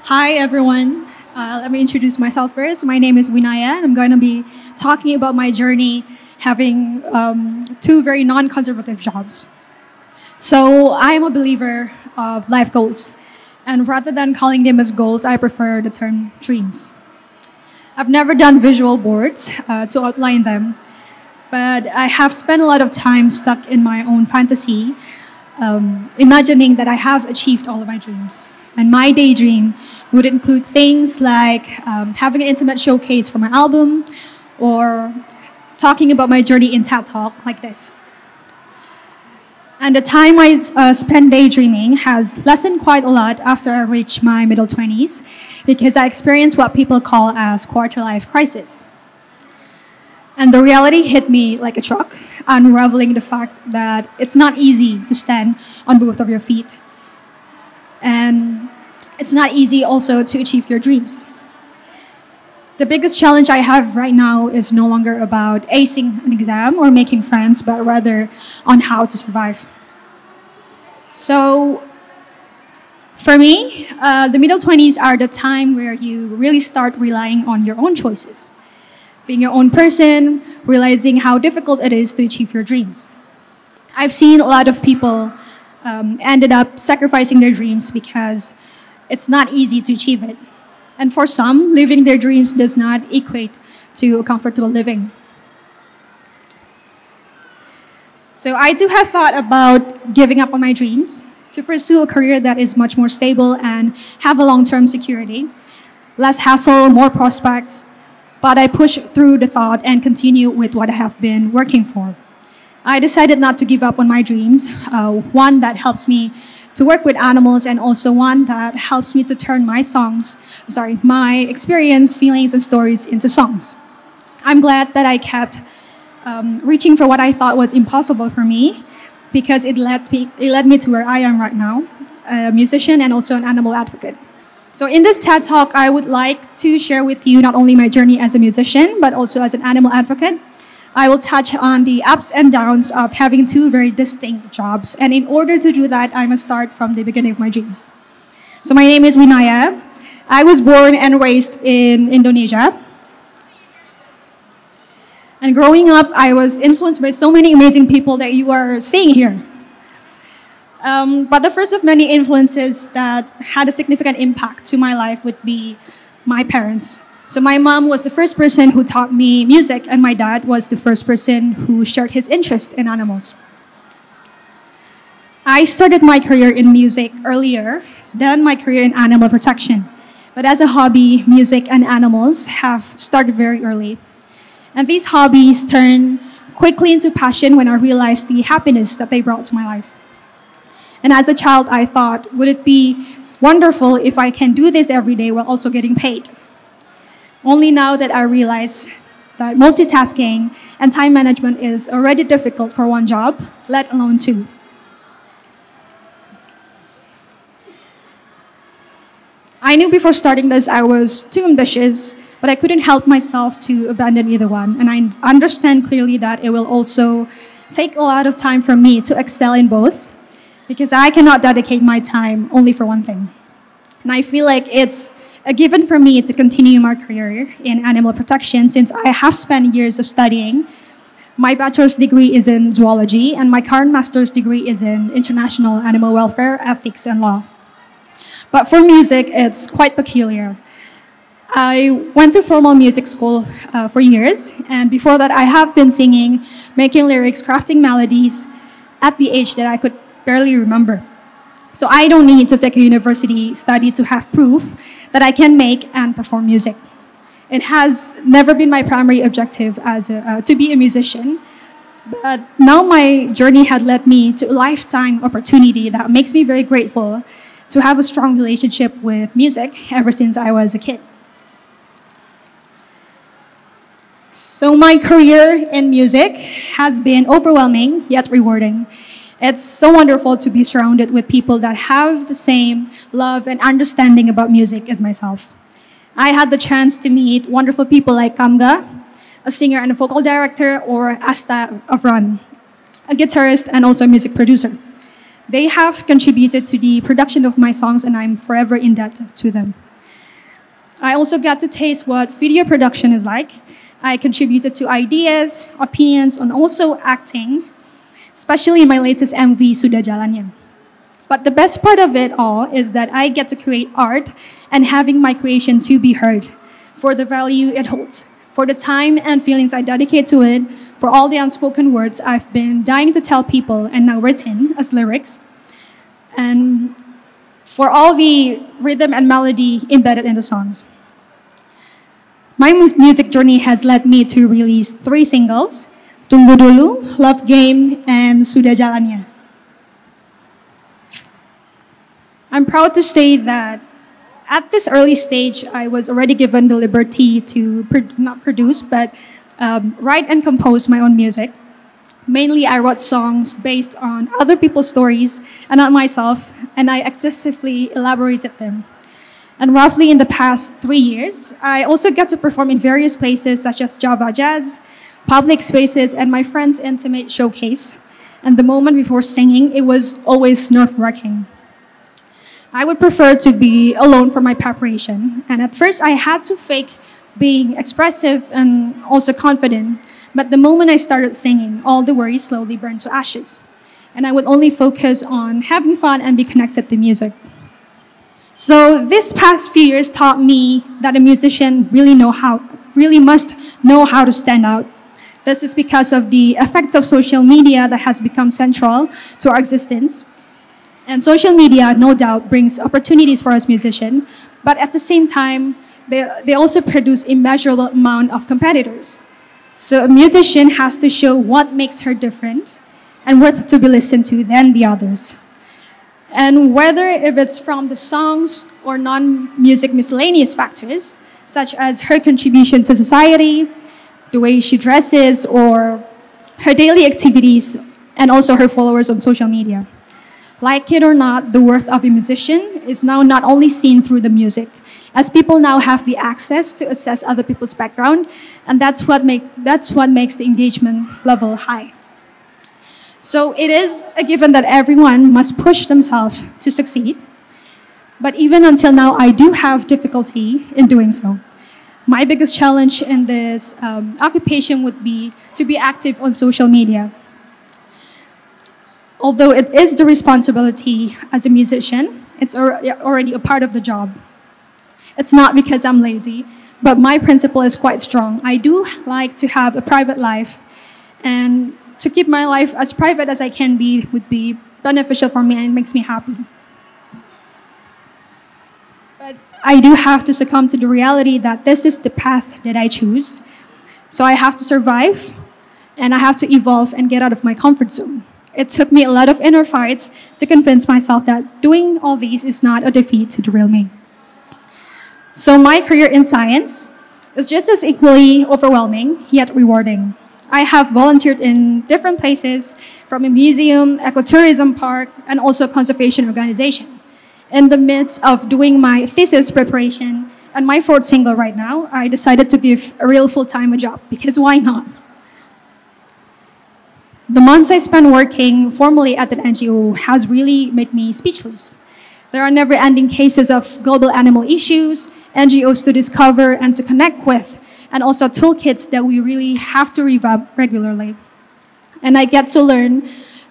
Hi, everyone. Let me introduce myself first. My name is Winaya, and I'm going to be talking about my journey having two very non-conservative jobs. So I am a believer of life goals, and rather than calling them as goals, I prefer the term dreams. I've never done visual boards to outline them, but I have spent a lot of time stuck in my own fantasy, imagining that I have achieved all of my dreams. And my daydream would include things like having an intimate showcase for my album or talking about my journey in TED Talk like this. And the time I spent daydreaming has lessened quite a lot after I reached my middle 20s because I experienced what people call as quarter-life crisis. And the reality hit me like a truck, unraveling the fact that it's not easy to stand on both of your feet. And it's not easy also to achieve your dreams. The biggest challenge I have right now is no longer about acing an exam or making friends, but rather on how to survive. So, for me, the middle 20s are the time where you really start relying on your own choices. Being your own person, realizing how difficult it is to achieve your dreams. I've seen a lot of people ended up sacrificing their dreams because it's not easy to achieve it. And for some, living their dreams does not equate to a comfortable living. So I do have thought about giving up on my dreams to pursue a career that is much more stable and have a long-term security, less hassle, more prospects, but I push through the thought and continue with what I have been working for. I decided not to give up on my dreams, one that helps me to work with animals and also one that helps me to turn my experience, feelings, and stories into songs. I'm glad that I kept reaching for what I thought was impossible for me because it led me to where I am right now, a musician and also an animal advocate. So in this TED Talk, I would like to share with you not only my journey as a musician, but also as an animal advocate. I will touch on the ups and downs of having two very distinct jobs. And in order to do that, I must start from the beginning of my dreams. So my name is Winaya. I was born and raised in Indonesia. And growing up, I was influenced by so many amazing people that you are seeing here. But the first of many influences that had a significant impact to my life would be my parents. So my mom was the first person who taught me music, and my dad was the first person who shared his interest in animals. I started my career in music earlier than my career in animal protection. But as a hobby, music and animals have started very early. And these hobbies turned quickly into passion when I realized the happiness that they brought to my life. And as a child, I thought, would it be wonderful if I can do this every day while also getting paid? Only now that I realize that multitasking and time management is already difficult for one job, let alone two. I knew before starting this I was too ambitious, but I couldn't help myself to abandon either one. And I understand clearly that it will also take a lot of time for me to excel in both, because I cannot dedicate my time only for one thing. And I feel like it's a given for me to continue my career in animal protection since I have spent years of studying. My bachelor's degree is in zoology, and my current master's degree is in international animal welfare, ethics, and law. But for music, it's quite peculiar. I went to formal music school for years, and before that, I have been singing, making lyrics, crafting melodies at the age that I could barely remember. So I don't need to take a university study to have proof that I can make and perform music. It has never been my primary objective to be a musician, but now my journey had led me to a lifetime opportunity that makes me very grateful to have a strong relationship with music ever since I was a kid. So my career in music has been overwhelming yet rewarding. It's so wonderful to be surrounded with people that have the same love and understanding about music as myself. I had the chance to meet wonderful people like Kamga, a singer and a vocal director, or Asta Avran, a guitarist and also a music producer. They have contributed to the production of my songs, and I'm forever in debt to them. I also got to taste what video production is like. I contributed to ideas, opinions, and also acting, especially in my latest MV, Sudah Jalannya. But the best part of it all is that I get to create art and having my creation to be heard for the value it holds, for the time and feelings I dedicate to it, for all the unspoken words I've been dying to tell people and now written as lyrics, and for all the rhythm and melody embedded in the songs. My music journey has led me to release 3 singles, Tunggu Dulu, Love Game, and Sudah Jalannya. I'm proud to say that at this early stage, I was already given the liberty to not produce, but write and compose my own music. Mainly, I wrote songs based on other people's stories and not myself, and I excessively elaborated them. And roughly in the past 3 years, I also get to perform in various places such as Java Jazz, public spaces, and my friend's intimate showcase. And the moment before singing, it was always nerve-wracking. I would prefer to be alone for my preparation. And at first, I had to fake being expressive and also confident. But the moment I started singing, all the worries slowly burned to ashes. And I would only focus on having fun and be connected to music. So this past few years taught me that a musician really must know how to stand out. This is because of the effects of social media that has become central to our existence. And social media, no doubt, brings opportunities for us musicians, but at the same time, they also produce immeasurable amount of competitors. So a musician has to show what makes her different and worth to be listened to than the others. And whether if it's from the songs or non-music miscellaneous factors, such as her contribution to society, the way she dresses, or her daily activities, and also her followers on social media. Like it or not, the worth of a musician is now not only seen through the music, as people now have the access to assess other people's background, and that's what makes the engagement level high. So it is a given that everyone must push themselves to succeed, but even until now, I do have difficulty in doing so. My biggest challenge in this occupation would be to be active on social media. Although it is the responsibility as a musician, it's already a part of the job. It's not because I'm lazy, but my principle is quite strong. I do like to have a private life, and to keep my life as private as I can be would be beneficial for me and makes me happy. But I do have to succumb to the reality that this is the path that I choose. So I have to survive, and I have to evolve and get out of my comfort zone. It took me a lot of inner fights to convince myself that doing all these is not a defeat to derail me. So my career in science is just as equally overwhelming, yet rewarding. I have volunteered in different places, from a museum, ecotourism park, and also conservation organization. In the midst of doing my thesis preparation and my 4th single right now, I decided to give a real full-time a job, because why not? The months I spent working formally at an NGO has really made me speechless. There are never-ending cases of global animal issues, NGOs to discover and to connect with, and also toolkits that we really have to revamp regularly. And I get to learn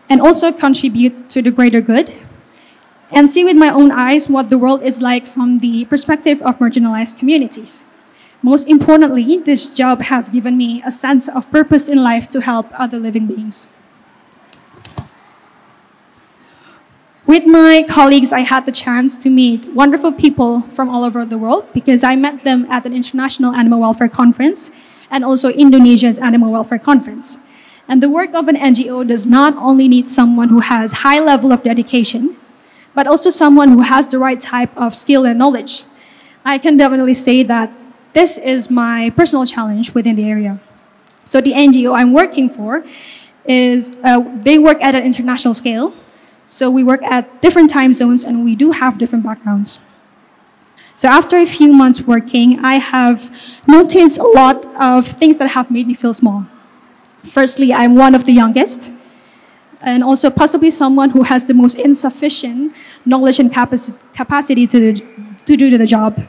and also contribute to the greater good and see with my own eyes what the world is like from the perspective of marginalized communities. Most importantly, this job has given me a sense of purpose in life to help other living beings. With my colleagues, I had the chance to meet wonderful people from all over the world, because I met them at an International Animal Welfare Conference and also Indonesia's Animal Welfare Conference. And the work of an NGO does not only need someone who has high level of dedication, but also someone who has the right type of skill and knowledge. I can definitely say that this is my personal challenge within the area. So the NGO I'm working for is, they work at an international scale. So we work at different time zones, and we do have different backgrounds. So after a few months working, I have noticed a lot of things that have made me feel small. Firstly, I'm one of the youngest, and also possibly someone who has the most insufficient knowledge and capacity to do the job.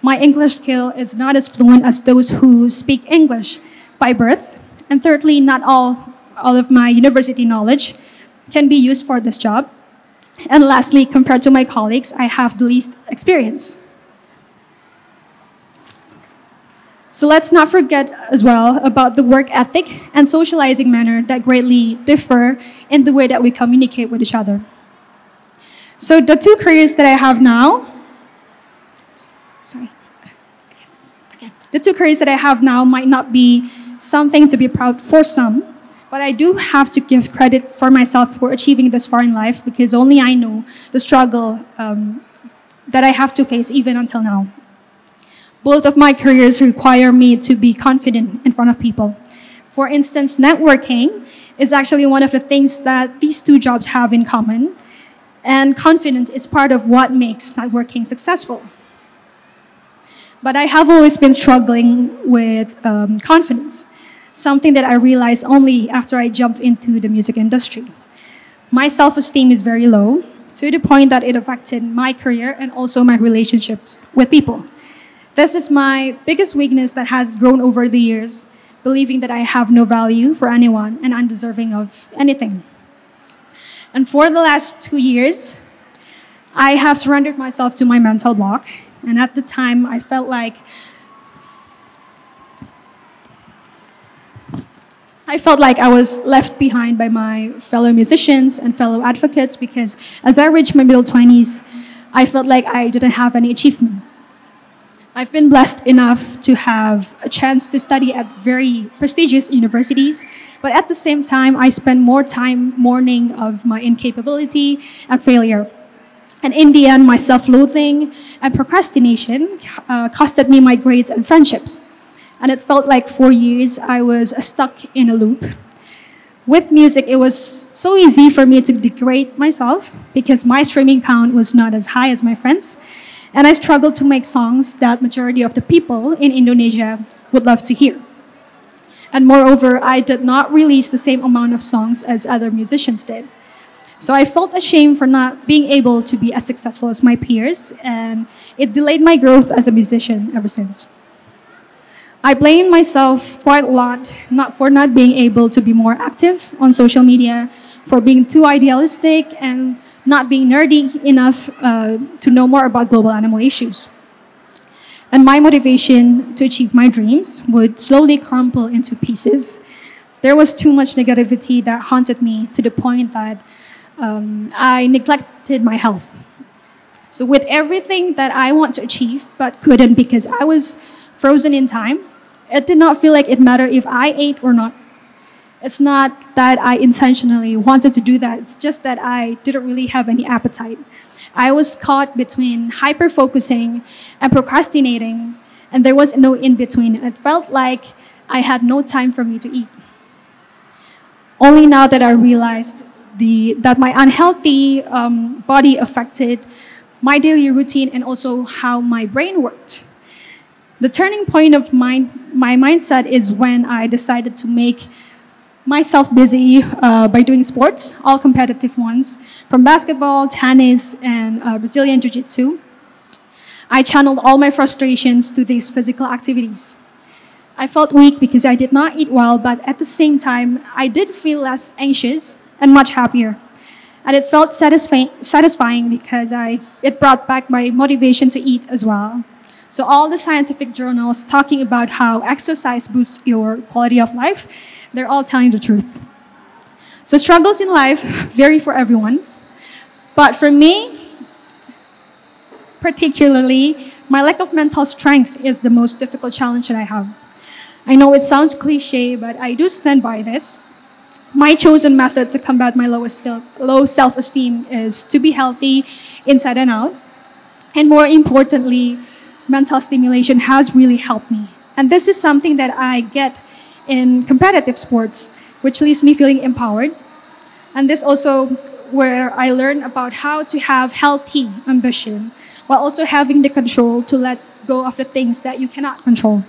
My English skill is not as fluent as those who speak English by birth. And thirdly, not all of my university knowledge can be used for this job. And lastly, compared to my colleagues, I have the least experience. So let's not forget as well about the work ethic and socializing manner that greatly differ in the way that we communicate with each other. So the two careers that I have now, the two careers that I have now might not be something to be proud for some, but I do have to give credit for myself for achieving this far in life because only I know the struggle that I have to face even until now. Both of my careers require me to be confident in front of people. For instance, networking is actually one of the things that these two jobs have in common, and confidence is part of what makes networking successful. But I have always been struggling with confidence, something that I realized only after I jumped into the music industry. My self-esteem is very low, to the point that it affected my career and also my relationships with people. This is my biggest weakness that has grown over the years, believing that I have no value for anyone and undeserving of anything. And for the last 2 years, I have surrendered myself to my mental block. And at the time, I felt like I was left behind by my fellow musicians and fellow advocates because as I reached my middle 20s, I felt like I didn't have any achievement. I've been blessed enough to have a chance to study at very prestigious universities, but at the same time, I spend more time mourning of my incapability and failure. And in the end, my self-loathing and procrastination costed me my grades and friendships. And it felt like 4 years I was stuck in a loop. With music, it was so easy for me to degrade myself because my streaming count was not as high as my friends. And I struggled to make songs that majority of the people in Indonesia would love to hear. And moreover, I did not release the same amount of songs as other musicians did. So I felt ashamed for not being able to be as successful as my peers, and it delayed my growth as a musician ever since. I blame myself quite a lot, not for not being able to be more active on social media, for being too idealistic, and not being nerdy enough to know more about global animal issues. And my motivation to achieve my dreams would slowly crumble into pieces. There was too much negativity that haunted me to the point that I neglected my health. So with everything that I want to achieve but couldn't because I was frozen in time, it did not feel like it mattered if I ate or not. It's not that I intentionally wanted to do that. It's just that I didn't really have any appetite. I was caught between hyper-focusing and procrastinating, and there was no in-between. It felt like I had no time for me to eat. Only now that I realized that my unhealthy body affected my daily routine and also how my brain worked. The turning point of my mindset is when I decided to make myself busy by doing sports, all competitive ones, from basketball, tennis, and Brazilian Jiu-Jitsu. I channeled all my frustrations to these physical activities. I felt weak because I did not eat well, but at the same time, I did feel less anxious and much happier. And it felt satisfying because it brought back my motivation to eat as well. So all the scientific journals talking about how exercise boosts your quality of life, they're all telling the truth. So struggles in life vary for everyone. But for me, particularly, my lack of mental strength is the most difficult challenge that I have. I know it sounds cliche, but I do stand by this. My chosen method to combat my low self-esteem is to be healthy inside and out. And more importantly, mental stimulation has really helped me. And this is something that I get in competitive sports, which leaves me feeling empowered. And this also where I learn about how to have healthy ambition while also having the control to let go of the things that you cannot control.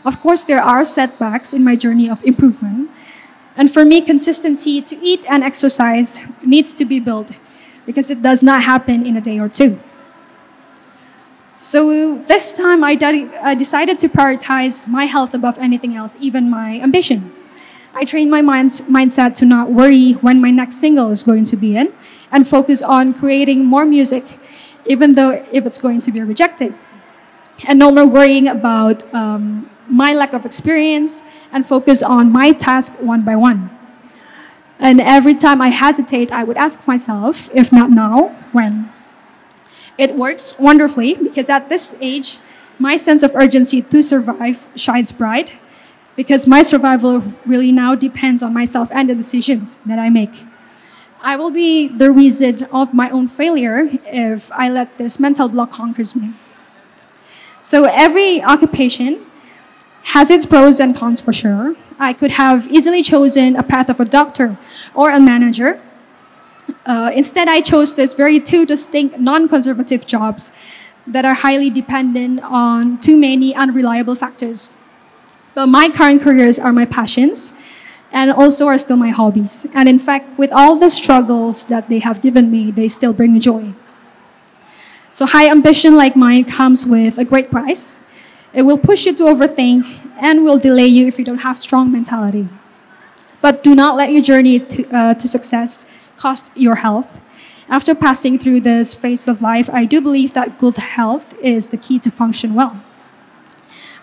Of course, there are setbacks in my journey of improvement. And for me, consistency to eat and exercise needs to be built because it does not happen in a day or two. So this time I decided to prioritize my health above anything else, even my ambition. I trained my mindset to not worry when my next single is going to be in and focus on creating more music, even though if it's going to be rejected. And no more worrying about my lack of experience and focus on my task one by one. And every time I hesitate, I would ask myself, if not now, when? It works wonderfully because at this age, my sense of urgency to survive shines bright because my survival really now depends on myself and the decisions that I make. I will be the reason of my own failure if I let this mental block conquers me. So every occupation has its pros and cons for sure. I could have easily chosen a path of a doctor or a manager. Instead, I chose this very two distinct non-conservative jobs that are highly dependent on too many unreliable factors. But my current careers are my passions and also are still my hobbies. And in fact, with all the struggles that they have given me, they still bring me joy. So high ambition like mine comes with a great price. It will push you to overthink and will delay you if you don't have strong mentality. But do not let your journey to success cost your health. After passing through this phase of life, I do believe that good health is the key to function well.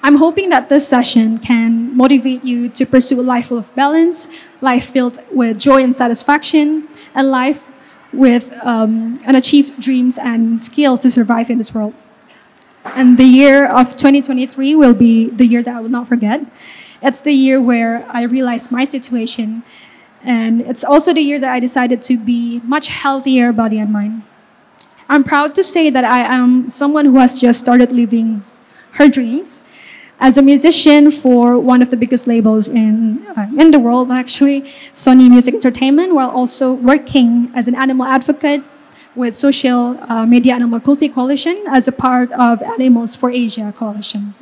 I'm hoping that this session can motivate you to pursue a life full of balance, life filled with joy and satisfaction, and life with unachieved dreams and skill to survive in this world. And the year of 2023 will be the year that I will not forget. It's the year where I realized my situation, and it's also the year that I decided to be much healthier body and mind. I'm proud to say that I am someone who has just started living her dreams as a musician for one of the biggest labels in the world, actually, Sony Music Entertainment, while also working as an animal advocate with Social Media Animal Cruelty Coalition as a part of Animals for Asia Coalition.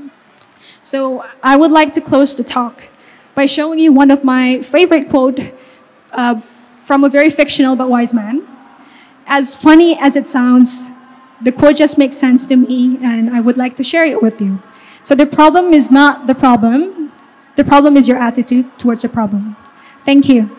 So I would like to close the talk by showing you one of my favorite quotes from a very fictional but wise man. As funny as it sounds, the quote just makes sense to me, and I would like to share it with you. So the problem is not the problem is your attitude towards the problem. Thank you.